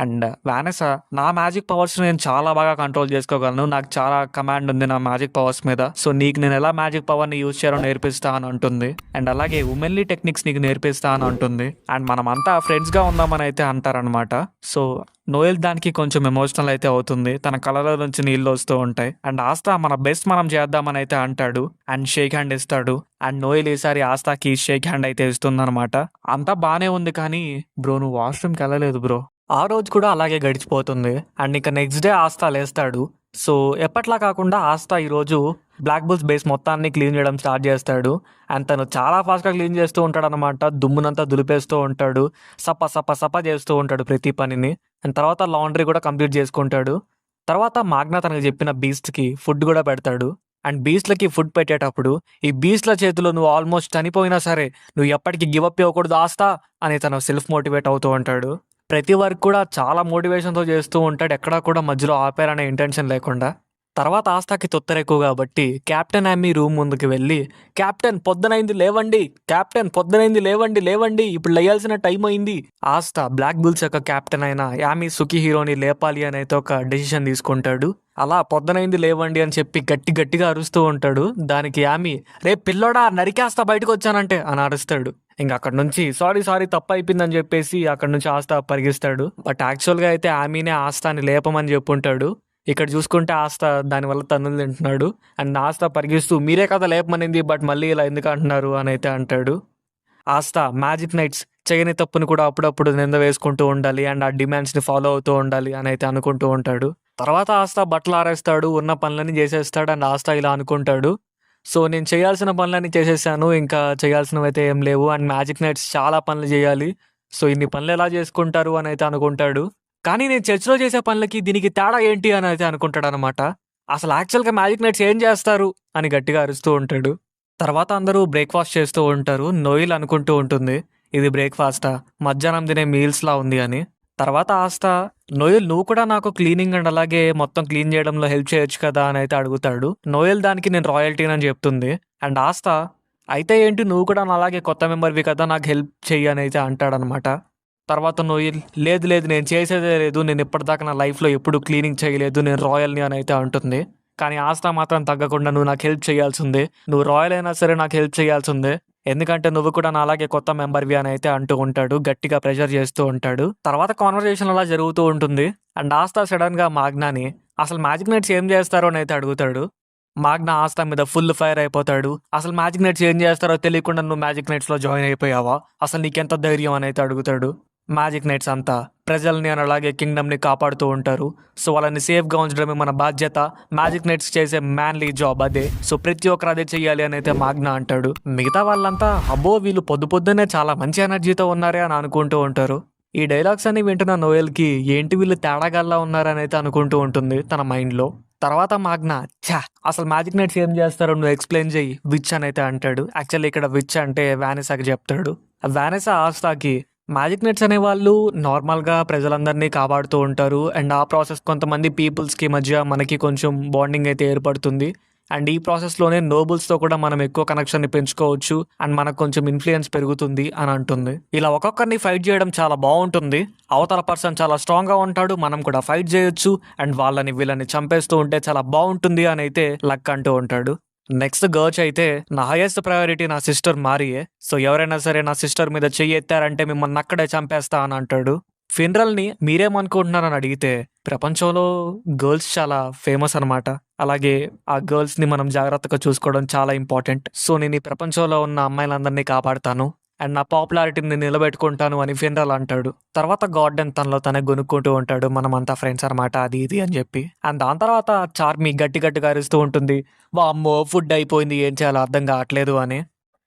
అండ్ వానెసా నా మ్యాజిక్ పవర్స్ నేను చాలా బాగా కంట్రోల్ చేసుకోగలను, నాకు చాలా కమాండ్ ఉంది నా మ్యాజిక్ పవర్స్ మీద, సో నీకు నేను ఎలా మ్యాజిక్ పవర్ ని యూజ్ చేయాలో నేర్పిస్తా అని అంటుంది. అండ్ అలాగే ఉమెన్లీ టెక్నిక్స్ నీకు నేర్పిస్తా అని అంటుంది. అండ్ మనం అంతా ఫ్రెండ్స్ గా ఉందామని అయితే అంటారనమాట. సో నోయల్ దానికి కొంచెం ఎమోషనల్ అయితే అవుతుంది, తన కళ్ళలో నుంచి నీళ్ళు వస్తూ ఉంటాయి. అండ్ ఆస్థా మన బెస్ట్ మనం చేద్దామని అయితే అంటాడు అండ్ షేక్ హ్యాండ్ ఇస్తాడు. అండ్ నోయల్ ఈసారి ఆస్థాకి షేక్ హ్యాండ్ అయితే ఇస్తుంది అనమాట. అంతా బానే ఉంది కానీ బ్రో నువ్వు వాష్రూమ్కి వెళ్ళలేదు బ్రో. ఆ రోజు కూడా అలాగే గడిచిపోతుంది. అండ్ ఇక నెక్స్ట్ డే ఆస్థా లేస్తాడు. సో ఎప్పట్లా కాకుండా ఆస్థా ఈరోజు బ్లాక్ బుల్స్ బేస్ మొత్తాన్ని క్లీన్ చేయడం స్టార్ట్ చేస్తాడు. అండ్ తను చాలా ఫాస్ట్గా క్లీన్ చేస్తూ ఉంటాడు అనమాట, దుమ్మునంతా దులిపేస్తూ ఉంటాడు, సప చేస్తూ ఉంటాడు ప్రతి పనిని. అండ్ తర్వాత లాండ్రీ కూడా కంప్లీట్ చేసుకుంటాడు. తర్వాత మాగ్నా తనకు చెప్పిన బీస్ట్కి ఫుడ్ కూడా పెడతాడు. అండ్ బీస్ట్లకి ఫుడ్ పెట్టేటప్పుడు ఈ బీస్ట్ల చేతిలో నువ్వు ఆల్మోస్ట్ చనిపోయినా సరే నువ్వు ఎప్పటికీ గివప్ ఇవ్వకూడదు ఆస్థా అని తను సెల్ఫ్ మోటివేట్ అవుతూ ఉంటాడు. ప్రతి వర్క్ కూడా చాలా మోటివేషన్‌తో చేస్తూ ఉంటాడు. ఎక్కడా కూడా మధ్యలో ఆపేయాలనే ఇంటెన్షన్ లేకుండా. తర్వాత ఆస్థాకి తొత్తరెక్కువ కాబట్టి కెప్టెన్ యామీ రూమ్ ముందుకు వెళ్ళి, "కెప్టెన్ పొద్దునైంది లేవండి! కెప్టెన్ పొద్దునైంది లేవండి, లేవండి! ఇప్పుడు లెయ్యాల్సిన టైం అయింది." ఆస్థా బ్లాక్ బుల్స్ యొక్క కెప్టెన్ అయిన యామీ సుకిహీరోని లేపాలి అని అయితే ఒక డెసిషన్ తీసుకుంటాడు. అలా పొద్దునైంది లేవండి అని చెప్పి గట్టిగా అరుస్తూ ఉంటాడు. దానికి యామీ, "రే పిల్లోడా నరికేస్తా బయటకొచ్చానంటే" అని అరుస్తాడు. ఇంక అక్కడి నుంచి సారీ తప్పయిపోయిందని చెప్పేసి అక్కడి నుంచి ఆస్థా పరిగెత్తాడు. బట్ యాక్చువల్‌గా అయితే యామీనే ఆస్థాని లేపమని చెప్పుంటాడు. ఇక్కడ చూసుకుంటే ఆస్థా దానివల్ల తన్నులు తింటున్నాడు. అండ్ ఆస్థా పరిగెడుతూ, "మీరే కదా లేపమనింది, బట్ మళ్ళీ ఇలా ఎందుకు అంటున్నారు" అని అయితే అంటాడు. ఆస్థా మ్యాజిక్ నైట్స్ చేయని తప్పుని కూడా అప్పుడప్పుడు నింద వేసుకుంటూ ఉండాలి అండ్ ఆ డిమాండ్స్‌ని ఫాలో అవుతూ ఉండాలి అని అయితే అనుకుంటూ ఉంటాడు. తర్వాత ఆస్థా బట్టలు ఆరేస్తాడు, ఉన్న పనులన్నీ చేసేస్తాడు. అండ్ ఆస్థా ఇలా అనుకుంటాడు, "సో నేను చేయాల్సిన పనులన్నీ చేసేసాను. ఇంకా చేయాల్సినవైతే ఏం లేవు. అండ్ మ్యాజిక్ నైట్స్ చాలా పనులు చేయాలి. సో ఇన్ని పనులు ఎలా చేసుకుంటారు" అని అయితే అనుకుంటాడు. కానీ నేను చర్చ్‌లో చేసే పనులకి దీనికి తేడా ఏంటి అని అయితే అనుకుంటాడనమాట. అసలు యాక్చువల్‌గా మ్యాజిక్ నైట్స్ ఏం చేస్తారు అని గట్టిగా అరుస్తూ ఉంటాడు. తర్వాత అందరూ బ్రేక్‌ఫాస్ట్ చేస్తూ ఉంటారు. నోయిల్ అనుకుంటూ ఉంటుంది, ఇది బ్రేక్‌ఫాస్టా? మధ్యాహ్నం తినే మీల్స్‌లా ఉంది అని. తర్వాత ఆస్థా, "నోయల్ నువ్వు కూడా నాకు క్లీనింగ్ అండ్ అలాగే మొత్తం క్లీన్ చేయడంలో హెల్ప్ చేయొచ్చు కదా" అని అయితే అడుగుతాడు. నోయల్ దానికి నేను రాయల్టీనని చెప్తుంది. అండ్ ఆస్థా, "అయితే ఏంటి నువ్వు కూడా నాలాగే కొత్త మెంబర్‌వి కదా, నాకు హెల్ప్ చెయ్యి" అని అయితే అంటాడనమాట. తర్వాత నోయిల్, లేదు నేను చేసేదే లేదు. నేను ఇప్పటిదాకా నా లైఫ్‌లో ఎప్పుడు క్లీనింగ్ చేయలేదు. నేను రాయల్‌ని" అని అయితే అంటుంది. కానీ ఆస్థా మాత్రం తగ్గకుండా, "నువ్వు నాకు హెల్ప్ చేయాల్సిందే. నువ్వు రాయల్ అయినా సరే నాకు హెల్ప్ చేయాల్సిందే. ఎందుకంటే నువ్వు కూడా నాలాగే కొత్త మెంబర్‌వి" అని అయితే అంటూ ఉంటాడు. గట్టిగా ప్రెషర్ చేస్తూ ఉంటాడు. తర్వాత కాన్వర్జేషన్ అలా జరుగుతూ ఉంటుంది. అండ్ ఆస్థా సడన్‌గా మాగ్నాని, "అసలు మ్యాజిక్ నైట్స్ ఏం చేస్తారు" అని అయితే అడుగుతాడు. మాగ్నా ఆస్థా మీద ఫుల్ ఫైర్ అయిపోతాడు. "అసలు మ్యాజిక్ నైట్స్ ఏం చేస్తారో తెలియకుండా నువ్వు మ్యాజిక్ నైట్స్‌లో జాయిన్ అయిపోయావా? అసలు నీకెంత ధైర్యం" అని అయితే అడుగుతాడు. మ్యాజిక్ నైట్స్ అంతా ప్రజల్ని అండ్ అలాగే కింగ్డమ్‌ని కాపాడుతూ ఉంటారు. సో వాళ్ళని సేఫ్‌గా ఉంచడమే మన బాధ్యత. మ్యాజిక్ నైట్స్ చేసే మ్యాన్‌లీ జాబ్ అదే. సో ప్రతి ఒక్కరు అదే చెయ్యాలి అని అయితే మాగ్నా అంటాడు. మిగతా వాళ్ళంతా, "అబ్బో వీళ్ళు పొద్దున్నే చాలా మంచి ఎనర్జీతో ఉన్నారే" అని అనుకుంటూ ఉంటారు. ఈ డైలాగ్స్ అన్ని వింటున్న నోయల్‌కి, ఏంటి వీళ్ళు తేడాగాల్లా ఉన్నారని అయితే అనుకుంటూ ఉంటుంది తన మైండ్‌లో. తర్వాత మాగ్నా, "ఛా! అసలు మ్యాజిక్ నైట్స్ ఏం చేస్తారో నువ్వు ఎక్స్‌ప్లెయిన్ చెయ్యి, విచ్" అని అయితే అంటాడు. యాక్చువల్లీ ఇక్కడ విచ్ అంటే వానెసాకి చెప్తాడు. వానెసా ఆస్థాకి, మ్యాజిక్ నైట్స్ అనేవాళ్ళు నార్మల్‌గా ప్రజలందరినీ కాపాడుతూ ఉంటారు. అండ్ ఆ ప్రాసెస్ కొంతమంది పీపుల్స్‌కి మధ్య మనకి కొంచెం బాండింగ్ అయితే ఏర్పడుతుంది. అండ్ ఈ ప్రాసెస్‌లోనే నోబుల్స్‌తో కూడా మనం ఎక్కువ కనెక్షన్‌ని పెంచుకోవచ్చు. అండ్ మనకు కొంచెం ఇన్‌ఫ్లూయెన్స్ పెరుగుతుంది అని అంటుంది. ఇలా ఒక్కొక్కరిని ఫైట్ చేయడం చాలా బావుంటుంది. అవతల పర్సన్ చాలా స్ట్రాంగ్‌గా ఉంటాడు. మనం కూడా ఫైట్ చేయొచ్చు. అండ్ వీళ్ళని చంపేస్తూ ఉంటే చాలా బావుంటుంది అని అయితే లక్ అంటూ ఉంటాడు. నెక్స్ట్ గర్చ్ అయితే, "నా హైయెస్ట్ ప్రయారిటీ నా సిస్టర్ మారియే. సో ఎవరైనా సరే నా సిస్టర్ మీద చెయ్యి ఎత్తారంటే మిమ్మల్ని అక్కడే చంపేస్తా" అని అంటాడు. ఫినరల్‌ని మీరేమనుకుంటున్నారని అడిగితే, ప్రపంచంలో గర్ల్స్ చాలా ఫేమస్ అనమాట. అలాగే ఆ గర్ల్స్‌ని మనం జాగ్రత్తగా చూసుకోవడం చాలా ఇంపార్టెంట్. సో నేను ఈ ప్రపంచంలో ఉన్న అమ్మాయిలందరినీ కాపాడతాను. అండ్ నా పాపులారిటీని నిలబెట్టుకుంటాను అని ఫినరల్ అంటాడు. తర్వాత గార్డెన్ తనలో తనే గొనుక్కుంటూ ఉంటాడు, "మనమంతా ఫ్రెండ్స్ అనమాట" అది ఇది అని చెప్పి. అండ్ దాని తర్వాత చార్మి గట్టిగా అరుస్తూ ఉంటుంది, "వామ్మో ఫుడ్ అయిపోయింది, ఏం చేయాలో అర్థం కావట్లేదు" అని.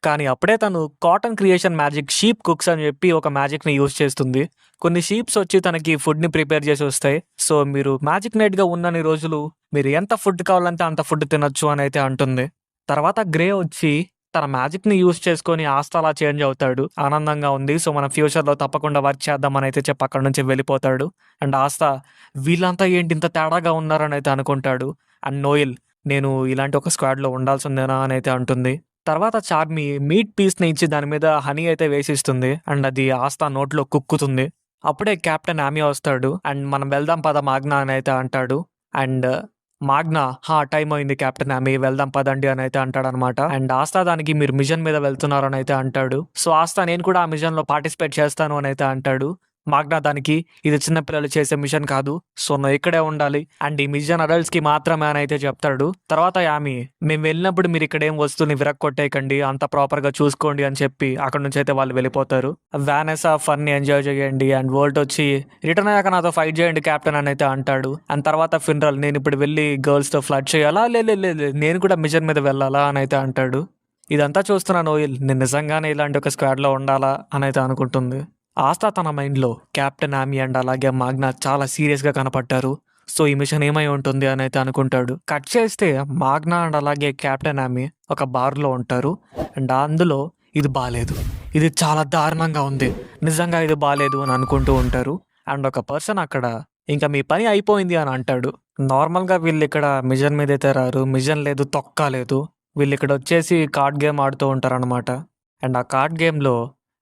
కానీ అప్పుడే తను cotton creation magic sheep cooks అని చెప్పి ఒక మ్యాజిక్‌ని యూజ్ చేస్తుంది. కొన్ని షీప్స్ వచ్చి తనకి ఫుడ్‌ని ప్రిపేర్ చేసి వస్తాయి. సో మీరు మ్యాజిక్ నైట్‌గా ఉన్నన్ని రోజులు మీరు ఎంత ఫుడ్ కావాలంటే అంత ఫుడ్ తినొచ్చు అని అయితే అంటుంది. తర్వాత గ్రే వచ్చి తన మ్యాజిక్‌ని యూజ్ చేసుకొని ఆస్థా అలా చేంజ్ అవుతాడు. ఆనందంగా ఉంది. సో మనం ఫ్యూచర్‌లో తప్పకుండా వర్క్ చేద్దాం అని అయితే చెప్పి అక్కడి నుంచి వెళ్ళిపోతాడు. అండ్ ఆస్థా, "వీళ్ళంతా ఏంటి ఇంత తేడాగా ఉన్నారని" అయితే అనుకుంటాడు. అండ్ నోయల్, "నేను ఇలాంటి ఒక స్క్వాడ్‌లో ఉండాల్సిందేనా" అని అయితే అంటుంది. తర్వాత చార్మి మీట్ పీస్‌ని ఇచ్చి దాని మీద హనీ అయితే వేసిస్తుంది. అండ్ అది ఆస్థా నోట్లో కుక్కుతుంది. అప్పుడే కెప్టెన్ యామీ వస్తాడు. అండ్ "మనం వెళ్దాం పద మాగ్నా" అని అయితే అంటాడు. అండ్ మాగ్నా, "హా! టైం అయింది కెప్టెన్ యామీ, వెళ్దాం పదండి" అని అయితే అంటాడనమాట. అండ్ ఆస్థా దానికి, "మీరు మిషన్ మీద వెళ్తున్నారు" అని అయితే అంటాడు. సో ఆస్థా, "నేను కూడా ఆ మిషన్‌లో పార్టిసిపేట్ చేస్తాను" అని అయితే అంటాడు. మాగ్నా దానికి, "ఇది చిన్న పిల్లలు చేసే మిషన్ కాదు. సో నువ్వు ఇక్కడే ఉండాలి. అండ్ ఈ మిషన్ అడల్ట్స్‌కి మాత్రమే" అని అయితే చెప్తాడు. తర్వాత యామీ, "మేము వెళ్ళినప్పుడు మీరు ఇక్కడేం వస్తువుని విరగ్గొట్టేయకండి. అంతా ప్రాపర్‌గా చూసుకోండి" అని చెప్పి అక్కడి నుంచి అయితే వాళ్ళు వెళ్ళిపోతారు. వానెసా, "ఫన్‌ని ఎంజాయ్ చేయండి." అండ్ వోల్ట్ వచ్చి, "రిటర్న్ అయ్యాక నాతో ఫైట్ చేయండి కెప్టెన్" అని అయితే అంటాడు. అండ్ తర్వాత ఫినరల్, "నేను ఇప్పుడు వెళ్ళి గర్ల్స్‌తో ఫ్లర్ట్ చేయాలా? లేదు, నేను కూడా మిషన్ మీద వెళ్ళాలా" అని అయితే అంటాడు. ఇదంతా చూస్తున్న నోయల్, "నేను నిజంగానే ఇలాంటి ఒక స్క్వాడ్‌లో ఉండాలా" అని అయితే అనుకుంటుంది. ఆస్థా తన మైండ్‌లో కెప్టెన్ యామీ అండ్ అలాగే మాగ్నా చాలా సీరియస్‌గా కనపడ్డారు. సో ఈ మిషన్ ఏమై ఉంటుంది అని అయితే అనుకుంటాడు. కట్ చేస్తే మాగ్నా అండ్ అలాగే కెప్టెన్ యామీ ఒక బార్‌లో ఉంటారు. అండ్ అందులో, "ఇది బాలేదు. ఇది చాలా దారుణంగా ఉంది. నిజంగా ఇది బాలేదు" అని అనుకుంటూ ఉంటారు. అండ్ ఒక పర్సన్ అక్కడ ఇంకా మీ పని అయిపోయింది అని అంటాడు. నార్మల్గా వీళ్ళు ఇక్కడ మిషన్ మీద అయితే రారు, మిషన్ లేదు, తొక్క లేదు. వీళ్ళు ఇక్కడ వచ్చేసి కార్డ్ గేమ్ ఆడుతూ ఉంటారనమాట. అండ్ ఆ కార్డ్ గేమ్లో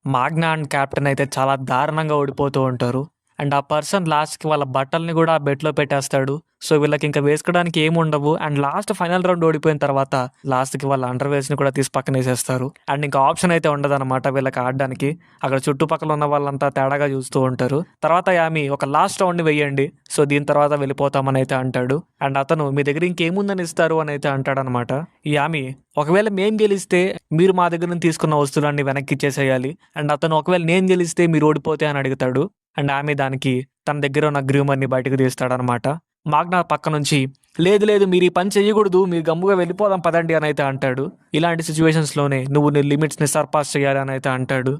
మాగ్నా అండ్ కెప్టెన్ అయితే చాలా దారుణంగా ఓడిపోతూ ఉంటారు. అండ్ ఆ పర్సన్ లాస్ట్కి వాళ్ళ బట్టల్ని కూడా ఆ బెట్లో పెట్టేస్తాడు. సో వీళ్ళకి ఇంకా వేసుకోవడానికి ఏమి ఉండవు. అండ్ లాస్ట్ ఫైనల్ రౌండ్ ఓడిపోయిన తర్వాత లాస్ట్కి వాళ్ళ అండర్వేర్స్ని కూడా తీసి పక్కన వేసేస్తారు. అండ్ ఇంకా ఆప్షన్ అయితే ఉండదన్నమాట వీళ్ళకి ఆడడానికి. అక్కడ చుట్టుపక్కల ఉన్న వాళ్ళంతా తేడాగా చూస్తూ ఉంటారు. తర్వాత యామి ఒక లాస్ట్ రౌండ్ని వెయ్యండి, సో దీని తర్వాత వెళ్ళిపోతామని అయితే అంటాడు. అండ్ అతను మీ దగ్గర ఇంకేముందని ఇస్తారు అని అయితే అంటాడనమాట. యామి ఒకవేళ మేం గెలిస్తే మీరు మా దగ్గర నుంచి తీసుకున్న వస్తువులన్నీ వెనక్కి ఇచ్చేసేయాలి. అండ్ అతను ఒకవేళ నేను గెలిస్తే మీరు ఓడిపోతే అని అడుగుతాడు. అండ్ ఆమె దానికి తన దగ్గర ఉన్న గ్రూమర్ని బయటకు తీస్తాడనమాట. మాగ్నా పక్క నుంచి లేదు లేదు మీరు ఈ పని చేయకూడదు, మీరు గమ్ముగా వెళ్ళిపోదాం పదండి అని అయితే అంటాడు. ఇలాంటి సిచ్యువేషన్స్లోనే నువ్వు నీ లిమిట్స్ని సర్పాస్ చేయాలి అని అయితే అంటాడు.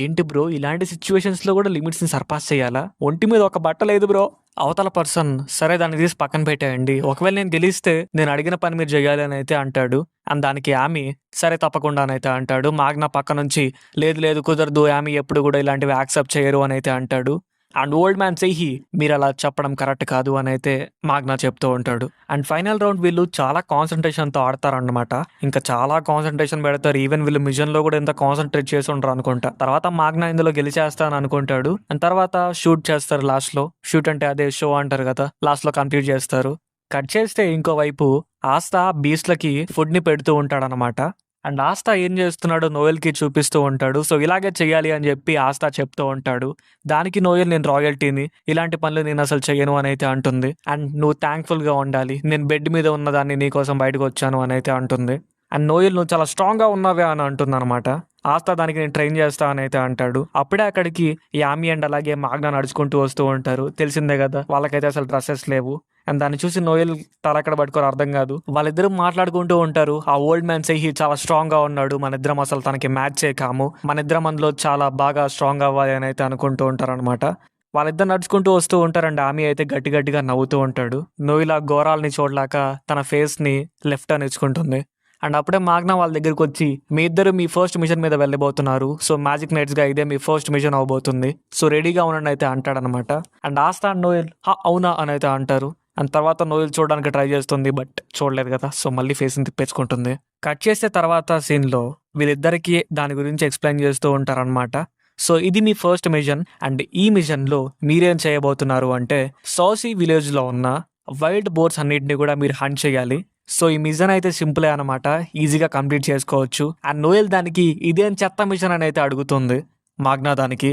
ఏంటి బ్రో, ఇలాంటి సిచ్యువేషన్స్లో కూడా లిమిట్స్ని సర్పాస్ చేయాలా? ఒంటి మీద ఒక బట్ట లేదు బ్రో. అవతల పర్సన్ సరే దాన్ని తీసి పక్కన పెట్టేయండి, ఒకవేళ నేను గెలిస్తే నేను అడిగిన పని మీరు చేయాలి అని అయితే అంటాడు. అండ్ దానికి ఆమె సరే తప్పకుండా అని అయితే అంటాడు. మాగ్నా పక్క నుంచి లేదు లేదు కుదరదు, ఆమె ఎప్పుడు కూడా ఇలాంటివి యాక్సెప్ట్ చేయరు అని అయితే అంటాడు. అండ్ ఓల్డ్ మ్యాన్ సెయ్యి మీరు అలా చెప్పడం కరెక్ట్ కాదు అని అయితే మాగ్నా చెప్తూ ఉంటాడు. అండ్ ఫైనల్ రౌండ్ వీళ్ళు చాలా కాన్సన్ట్రేషన్తో ఆడతారన్నమాట. ఇంకా చాలా కాన్సన్ట్రేషన్ పెడతారు. ఈవెన్ వీళ్ళు మిషన్ లో కూడా ఎంత కాన్సన్ట్రేట్ చేసి ఉండరు అనుకుంటా. తర్వాత మాగ్నా ఇందులో గెలిచేస్తాను అనుకుంటాడు. అండ్ తర్వాత షూట్ చేస్తారు. లాస్ట్ లో షూట్ అంటే అదే షో అంటారు కదా, లాస్ట్ లో కంప్లీట్ చేస్తారు. కట్ చేస్తే ఇంకోవైపు ఆస్తా బీస్ట్లకి ఫుడ్ ని పెడుతూ ఉంటాడనమాట. అండ్ ఆస్తా ఏం చేస్తున్నాడో నోయల్కి చూపిస్తూ ఉంటాడు. సో ఇలాగే చెయ్యాలి అని చెప్పి ఆస్తా చెప్తూ ఉంటాడు. దానికి నోయల్ నేను రాయల్టీని, ఇలాంటి పనులు నేను అసలు చెయ్యను అని అయితే అంటుంది. అండ్ నువ్వు థ్యాంక్ఫుల్గా ఉండాలి, నేను బెడ్ మీద ఉన్నదాన్ని నీకోసం బయటకు వచ్చాను అని అయితే అంటుంది. అండ్ నోయల్ నువ్వు చాలా స్ట్రాంగ్గా ఉన్నావే అని అంటుంది అనమాట. ఆస్తా దానికి నేను ట్రైన్ చేస్తా అని అయితే అంటాడు. అప్పుడే అక్కడికి యామి అండ్ అలాగే మాగ్నా నడుచుకుంటూ వస్తూ ఉంటారు. తెలిసిందే కదా వాళ్ళకైతే అసలు డ్రెస్సెస్ లేవు. అండ్ దాన్ని చూసి నోయల్ తల ఎక్కడ పట్టుకోరు అర్థం కాదు. వాళ్ళిద్దరూ మాట్లాడుకుంటూ ఉంటారు. ఆ ఓల్డ్ మ్యాన్ సెహి చాలా స్ట్రాంగ్ గా ఉన్నాడు, మన ఇద్దరం అసలు తనకి మ్యాచ్ కాము, మన ఇద్దరం అందులో చాలా బాగా స్ట్రాంగ్ అవ్వాలి అని అయితే అనుకుంటూ ఉంటారు అనమాట. వాళ్ళిద్దరు నడుచుకుంటూ వస్తూ ఉంటారండి. ఆమె అయితే గట్టి గట్టిగా నవ్వుతూ ఉంటాడు. నోయిల్ ఆ ఘోరాలని చూడలేక తన ఫేస్ ని లెఫ్ట్ అని ఇచ్చుకుంటుంది. అండ్ అప్పుడే మాగ్నా వాళ్ళ దగ్గరికి వచ్చి మీ ఇద్దరు మీ ఫస్ట్ మిషన్ మీద వెళ్ళబోతున్నారు, సో మ్యాజిక్ నైట్స్ గా ఇదే మీ ఫస్ట్ మిషన్ అవబోతుంది, సో రెడీగా ఉండండి అయితే అంటాడనమాట. అండ్ ఆస్తా అండ్ నోయల్ అవునా అని అయితే అంటారు. అండ్ తర్వాత నోయల్ చూడడానికి ట్రై చేస్తుంది, బట్ చూడలేదు కదా, సో మళ్ళీ ఫేస్ని తిప్పేసుకుంటుంది. కట్ చేసే తర్వాత సీన్లో వీళ్ళిద్దరికి దాని గురించి ఎక్స్ప్లెయిన్ చేస్తూ ఉంటారనమాట. సో ఇది మీ ఫస్ట్ మిషన్, అండ్ ఈ మిషన్లో మీరేం చేయబోతున్నారు అంటే సౌసీ విలేజ్లో ఉన్న వైల్డ్ బోర్డ్స్ అన్నిటిని కూడా మీరు హంట్ చేయాలి. సో ఈ మిషన్ అయితే సింపులే అనమాట, ఈజీగా కంప్లీట్ చేసుకోవచ్చు. అండ్ నోయల్ దానికి ఇదేం చెత్త మిషన్ అని అయితే అడుగుతుంది. మాగ్నా దానికి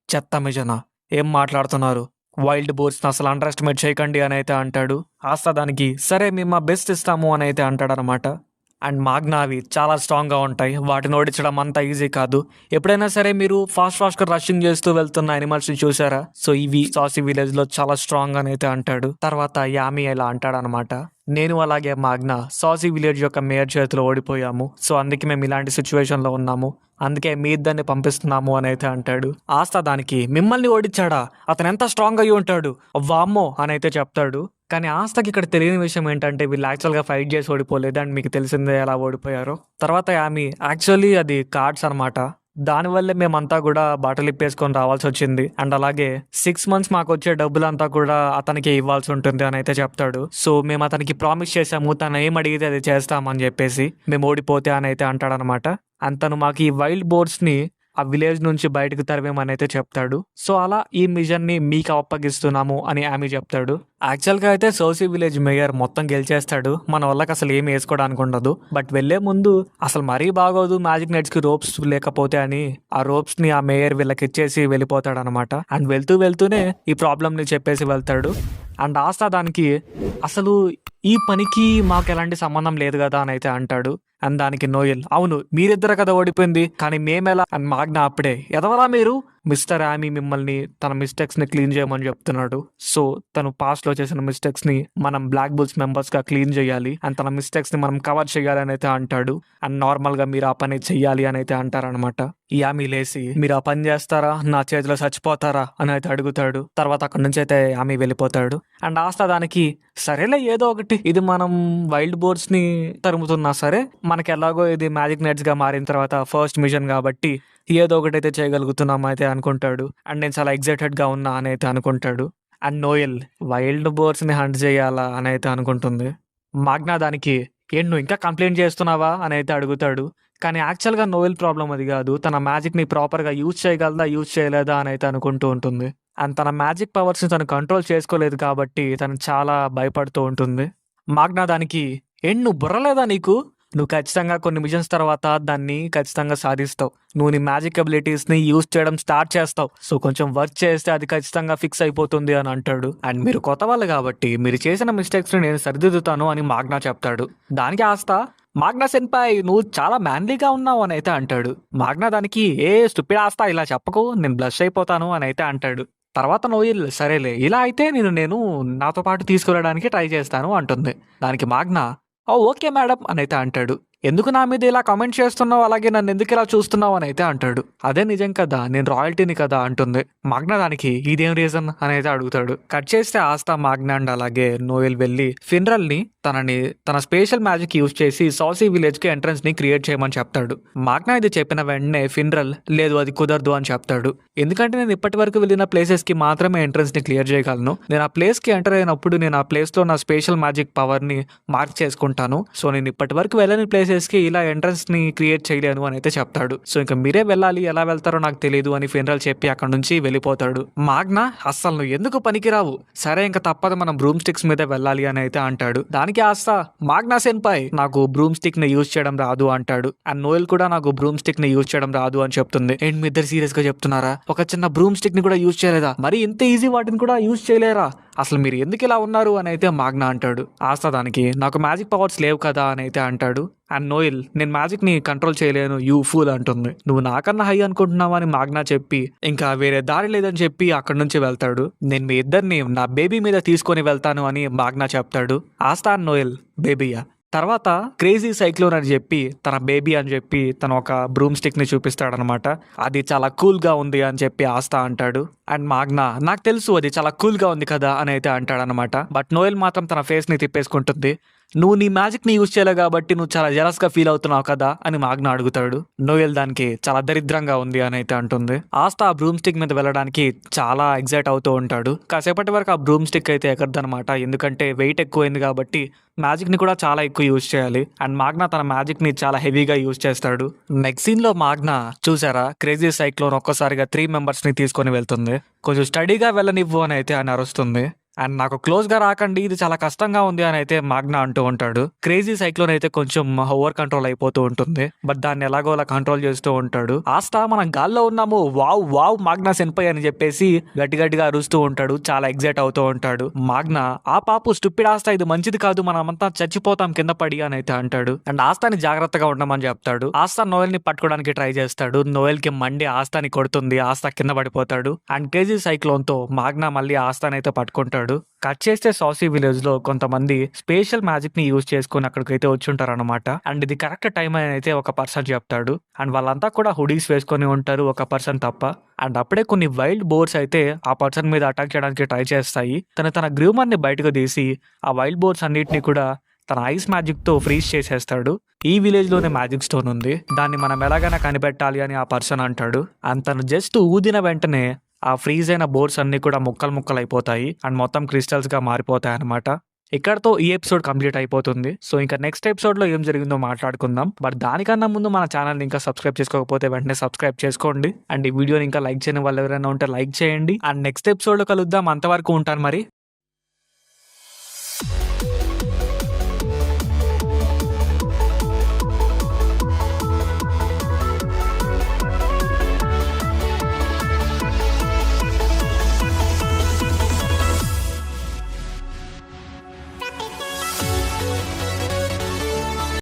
చెత్త మిషనా, ఏం మాట్లాడుతున్నారు, వైల్డ్ బోర్డ్స్ని అసలు అండర్ ఎస్టిమేట్ చేయకండి అని అయితే అంటాడు. ఆస్తా దానికి సరే మేము మా బెస్ట్ ఇస్తాము అని అయితే అంటాడనమాట. అండ్ మాగ్నా అవి చాలా స్ట్రాంగ్గా ఉంటాయి, వాటిని ఓడించడం అంత ఈజీ కాదు. ఎప్పుడైనా సరే మీరు ఫాస్ట్గా రషింగ్ చేస్తూ వెళ్తున్న యానిమల్స్ని చూసారా, సో ఇవి సాసీ విలేజ్లో చాలా స్ట్రాంగ్ అని అయితే అంటాడు. తర్వాత యామి ఇలా అంటాడనమాట, నేను అలాగే మాగ్నా సాసీ విలేజ్ యొక్క మేయర్ చేతిలో ఓడిపోయాము, సో అందుకే మేము ఇలాంటి సిచ్యువేషన్లో ఉన్నాము, అందుకే మీ ఇద్దరిని పంపిస్తున్నాము అని అయితే అంటాడు. ఆస్తా దానికి మిమ్మల్ని ఓడించాడా, అతను ఎంత స్ట్రాంగ్ అయ్యి ఉంటాడు, వామ్మో అని అయితే చెప్తాడు. కానీ ఆస్తకి ఇక్కడ తెలియని విషయం ఏంటంటే వీళ్ళు యాక్చువల్గా ఫైట్ చేసి ఓడిపోలేదు, అండ్ మీకు తెలిసిందే ఎలా ఓడిపోయారో. తర్వాత ఆమె యాక్చువల్లీ అది కార్డ్స్ అనమాట, దానివల్లే మేమంతా కూడా బాటలు ఇప్పేసుకొని రావాల్సి వచ్చింది. అండ్ అలాగే 6 months మాకు వచ్చే డబ్బులంతా కూడా అతనికి ఇవ్వాల్సి ఉంటుంది అని అయితే చెప్తాడు. సో మేము అతనికి ప్రామిస్ చేసాము, తను ఏం అడిగితే అది చేస్తామని చెప్పేసి, మేము ఓడిపోతే అని అయితే అంటాడనమాట. అండ్ తను మాకు ఈ వైల్డ్ బోర్డ్స్ని ఆ విలేజ్ నుంచి బయటకు తరివేమని అయితే చెప్తాడు. సో అలా ఈ మిషన్ ని మీకు అప్పగిస్తున్నాము అని ఆమె చెప్తాడు. యాక్చువల్గా అయితే సౌసీ విలేజ్ మేయర్ మొత్తం గెలిచేస్తాడు, మన వాళ్ళకి అసలు ఏమి వేసుకోవడానికి ఉండదు. బట్ వెళ్లే ముందు అసలు మరీ బాగోదు మ్యాజిక్ నైట్స్ కి రోప్స్ లేకపోతే అని ఆ రోప్స్ ని ఆ మేయర్ వీళ్ళకి ఇచ్చేసి వెళ్ళిపోతాడు అనమాట. అండ్ వెళ్తూనే ఈ ప్రాబ్లమ్ ని చెప్పేసి వెళ్తాడు. అండ్ ఆస్తా దానికి అసలు ఈ పనికి మాకు ఎలాంటి సంబంధం లేదు కదా అని అయితే అంటాడు. అండ్ దానికి నోయల్ అవును మీరిద్దరు కదా ఓడిపోయింది, కానీ మేమెలా? అండ్ మాగ్నా అప్పుడే ఎదవరా మీరు, మిస్టర్ ఆమీ మిమ్మల్ని తన మిస్టేక్స్ ని క్లీన్ చేయమని చెప్తున్నాడు. సో తను పాస్ట్ లో చేసిన మిస్టేక్స్ ని మనం బ్లాక్ బుల్స్ మెంబర్స్ గా క్లీన్ చేయాలి, అండ్ తన మిస్టేక్స్ ని మనం కవర్ చేయాలి అని అయితే అంటాడు. అండ్ నార్మల్ గా మీరు ఆ పని చెయ్యాలి అని అయితే అంటారనమాట. యామి లేసి మీరు ఆ పని చేస్తారా, నా చేతిలో చచ్చిపోతారా అని అయితే అడుగుతాడు. తర్వాత అక్కడి నుంచి అయితే యామి వెళ్ళిపోతాడు. అండ్ ఆస్తా దానికి సరేలే ఏదో ఒకటి, ఇది మనం వైల్డ్ బోర్డ్స్ ని తరుముతున్నా సరే, మనకి ఎలాగో ఇది మ్యాజిక్ నైట్స్ గా మారిన తర్వాత ఫస్ట్ మిషన్ కాబట్టి ఏదో ఒకటి అయితే చేయగలుగుతున్నాం అయితే అనుకుంటాడు. అండ్ నేను చాలా ఎక్సైటెడ్ గా ఉన్నా అని అయితే అనుకుంటాడు. అండ్ నోయల్ వైల్డ్ బోర్డ్స్ ని హంట్ చేయాలా అని అయితే అనుకుంటుంది. మాగ్నా దానికి ఏంటి నువ్వు ఇంకా కంప్లైంట్ చేస్తున్నావా అని అయితే అడుగుతాడు. కానీ యాక్చువల్గా నోయల్ ప్రాబ్లం అది కాదు, తన మ్యాజిక్ని ప్రాపర్గా యూజ్ చేయగలదా యూజ్ చేయలేదా అని అయితే అనుకుంటూ ఉంటుంది. అండ్ తన మ్యాజిక్ పవర్స్ని తను కంట్రోల్ చేసుకోలేదు కాబట్టి తను చాలా భయపడుతూ ఉంటుంది. మాగ్నా దానికి ఏంటి నువ్వు బుర్రలేదా నీకు, నువ్వు ఖచ్చితంగా కొన్ని మిషన్స్ తర్వాత దాన్ని ఖచ్చితంగా సాధిస్తావు, నువ్వు నీ మ్యాజిక్ అబిలిటీస్ని యూజ్ చేయడం స్టార్ట్ చేస్తావు, సో కొంచెం వర్క్ చేస్తే అది ఖచ్చితంగా ఫిక్స్ అయిపోతుంది అని అంటాడు. అండ్ మీరు కొత్త వాళ్ళు కాబట్టి మీరు చేసిన మిస్టేక్స్ని నేను సరిదిద్దుతాను అని మాగ్నా చెప్తాడు. దానికి ఆస్తా మాగ్నా సెన్పాయ్ నువ్వు చాలా మ్యాన్లీగా ఉన్నావు అని అయితే అంటాడు. మాగ్నా దానికి ఏ స్టూపిడ్ ఆస్తా ఇలా చెప్పకు, నేను బ్లష్ అయిపోతాను అని అయితే అంటాడు. తర్వాత నోయిల్ సరేలే ఇలా అయితే నేను నాతో పాటు తీసుకువెళ్ళడానికి ట్రై చేస్తాను అంటుంది. దానికి మాగ్నా ఓ ఓకే మేడం అని అయితే అంటాడు. ఎందుకు నా మీద ఇలా కామెంట్ చేస్తున్నావు, అలాగే నన్ను ఎందుకు ఇలా చూస్తున్నావు అని అయితే అంటాడు. అదే నిజం కదా, నేను రాయల్టీని కదా అంటుంది. మాగ్నా దానికి ఇదేం రీజన్ అని అయితే అడుగుతాడు. కట్ చేస్తే ఆస్తా మాగ్నా అండ్ అలాగే నోయల్ వెళ్ళి ఫిన్రల్ ని తన స్పెషల్ మ్యాజిక్ యూజ్ చేసి సాసీ విలేజ్ కి ఎంట్రన్స్ ని క్రియేట్ చేయమని చెప్తాడు. మాగ్నా ఇది చెప్పిన వెంటనే ఫిన్రల్ లేదు అది కుదరదు అని చెప్తాడు. ఎందుకంటే నేను ఇప్పటి వరకు వెళ్ళిన ప్లేసెస్ కి మాత్రమే ఎంట్రన్స్ ని క్లియర్ చేయగలను, నేను ఆ ప్లేస్ కి ఎంటర్ అయినప్పుడు నేను ఆ ప్లేస్ లో నా స్పెషల్ మ్యాజిక్ పవర్ ని మార్క్ చేసుకుంటాను, సో నేను ఇప్పటి వరకు వెళ్ళని ప్లేసెస్ కి ఇలా ఎంట్రన్స్ ని క్రియేట్ చేయలేను అని అయితే చెప్తాడు. సో ఇంకా మీరే వెళ్ళాలి, ఎలా వెళ్తారో నాకు తెలియదు అని ఫిన్రల్ చెప్పి అక్కడ నుంచి వెళ్ళిపోతాడు. మాగ్నా అస్సలు నువ్వు ఎందుకు పనికిరావు, సరే ఇంకా తప్పదు మనం బ్రూమ్ స్టిక్స్ మీద వెళ్ళాలి అని అయితే అంటాడు. దానికి ఆస్తా మాగ్నా సెన్పాయ్ నాకు బ్రూమ్ స్టిక్ ని యూజ్ చేయడం రాదు అంటాడు. అండ్ నోయల్ కూడా నాకు బ్రూమ్ స్టిక్ ని యూజ్ చేయడం రాదు అని చెప్తుంది. ఏంటి మీ ఇద్దరు సీరియస్ గా చెప్తున్నారా, ఒక చిన్న బ్రూమ్ స్టిక్ ని కూడా యూజ్ చేయలేదా, మరి ఇంత ఈజీ వాటిని కూడా యూజ్ చేయలేరా, అసలు మీరు ఎందుకు ఇలా ఉన్నారు అని అయితే మాగ్నా అంటాడు. ఆస్తా దానికి నాకు మ్యాజిక్ పవర్స్ లేవు కదా అని అయితే అంటాడు. అండ్ నోయల్ నేను మ్యాజిక్ ని కంట్రోల్ చేయలేను యూ ఫూల్ అంటుంది. నువ్వు నాకన్నా హై అనుకుంటున్నావా అని మాగ్నా చెప్పి ఇంకా వేరే దారి లేదని చెప్పి అక్కడి నుంచి వెళ్తాడు. నేను మీ ఇద్దరిని నా బేబీ మీద తీసుకొని వెళ్తాను అని మాగ్నా చెప్తాడు. ఆస్తా అండ్ నోయల్ బేబీయా తర్వాత క్రేజీ సైక్లోన్ అని చెప్పి తన బేబీ అని చెప్పి తను ఒక బ్రూమ్ స్టిక్ ని చూపిస్తాడనమాట. అది చాలా కూల్ గా ఉంది అని చెప్పి ఆస్తా అంటాడు. అండ్ మాగ్నా నాకు తెలుసు అది చాలా కూల్ గా ఉంది కదా అని అయితే అంటాడనమాట. బట్ నోయల్ మాత్రం తన ఫేస్ ని తిప్పేసుకుంటుంది. నువ్వు నీ మ్యాజిక్ ని యూజ్ చేయలే కాబట్టి నువ్వు చాలా జెలస్ గా ఫీల్ అవుతున్నావు కదా అని మాగ్నా అడుగుతాడు. నోయల్ దానికి చాలా దరిద్రంగా ఉంది అని అయితే అంటుంది. ఆస్తా ఆ బ్రూమ్ స్టిక్ మీద వెళ్ళడానికి చాలా ఎగ్జైట్ అవుతూ ఉంటాడు. కాసేపటి వరకు ఆ బ్రూమ్ స్టిక్ అయితే ఎక్కడదనమాట, ఎందుకంటే వెయిట్ ఎక్కువైంది కాబట్టి మ్యాజిక్ ని కూడా చాలా ఎక్కువ యూజ్ చేయాలి. అండ్ మాగ్నా తన మ్యాజిక్ ని చాలా హెవీగా యూజ్ చేస్తాడు. నెక్స్ట్ సీన్ లో మాగ్నా చూసారా క్రేజీ సైక్లోన్ ఒక్కసారిగా 3 మెంబర్స్ ని తీసుకొని వెళ్తుంది. కొంచెం స్టడీగా వెళ్ళనివ్వు అని అయితే అని అరుస్తుంది. అండ్ నాకు క్లోజ్ గా రాకండి, ఇది చాలా కష్టంగా ఉంది అని అయితే మాగ్నా అంటూ ఉంటాడు. క్రేజీ సైక్లోన్ అయితే కొంచెం ఓవర్ కంట్రోల్ అయిపోతూ ఉంటుంది, బట్ దాన్ని ఎలాగో అలా కంట్రోల్ చేస్తూ ఉంటాడు. ఆస్తా మనం గాల్లో ఉన్నాము వావ్ వావ్ మాగ్నా సెన్పై అని చెప్పేసి గట్టిగా అరుస్తూ ఉంటాడు. చాలా ఎగ్జైట్ అవుతూ ఉంటాడు. మాగ్నా ఆ పాపు స్టూపిడ్ ఆస్తా ఇది మంచిది కాదు, మనమంతా చచ్చిపోతాం కింద పడి అని అయితే అంటాడు. అండ్ ఆస్తాని జాగ్రత్తగా ఉండమని చెప్తాడు. ఆస్తా నోయల్ ని పట్టుకోవడానికి ట్రై చేస్తాడు. నోయల్ కి మండి ఆస్తాని కొడుతుంది, ఆస్తా కింద పడిపోతాడు. అండ్ క్రేజీ సైక్లోన్ తో మాగ్నా మళ్ళీ ఆస్తాని అయితే పట్టుకుంటాడు. కట్ చేస్తే సాసీ విలేజ్ లో కొంతమంది స్పెషల్ మ్యాజిక్ ని యూజ్ చేసుకుని అక్కడికైతే వచ్చుంటారు అనమాట. అండ్ ఇది కరెక్ట్ టైం అని అయితే ఒక పర్సన్ చెప్తాడు. అండ్ వాళ్ళంతా కూడా హుడీస్ వేసుకొని ఉంటారు, ఒక పర్సన్ తప్ప. అండ్ అప్పుడే కొన్ని వైల్డ్ బోర్డ్స్ అయితే ఆ పర్సన్ మీద అటాక్ చేయడానికి ట్రై చేస్తాయి. తన గ్రూమర్ ని బయటకు తీసి ఆ వైల్డ్ బోర్డ్స్ అన్నిటిని కూడా తన ఐస్ మ్యాజిక్ తో ఫ్రీజ్ చేసేస్తాడు. ఈ విలేజ్ లోనే మ్యాజిక్ స్టోన్ ఉంది, దాన్ని మనం ఎలాగైనా కనిపెట్టాలి అని ఆ పర్సన్ అంటాడు. అండ్ తను జస్ట్ ఊదిన వెంటనే ఆ ఫ్రీజ్ అయిన బోర్డ్స్ అన్ని కూడా ముక్కలు అయిపోతాయి అండ్ మొత్తం క్రిస్టల్స్ గా మారిపోతాయి అనమాట. ఇక్కడతో ఈ ఎపిసోడ్ కంప్లీట్ అయిపోతుంది. సో ఇంకా నెక్స్ట్ ఎపిసోడ్ లో ఏం జరిగిందో మాట్లాడుకుందాం. బట్ దానికన్నా ముందు మన ఛానల్ ఇంకా సబ్స్క్రైబ్ చేసుకోకపోతే వెంటనే సబ్స్క్రైబ్ చేసుకోండి. అండ్ ఈ వీడియోని ఇంకా లైక్ చేయని వాళ్ళు ఎవరైనా ఉంటే లైక్ చేయండి. అండ్ నెక్స్ట్ ఎపిసోడ్ లో కలుద్దాం. అంతవరకు ఉంటాను మరి.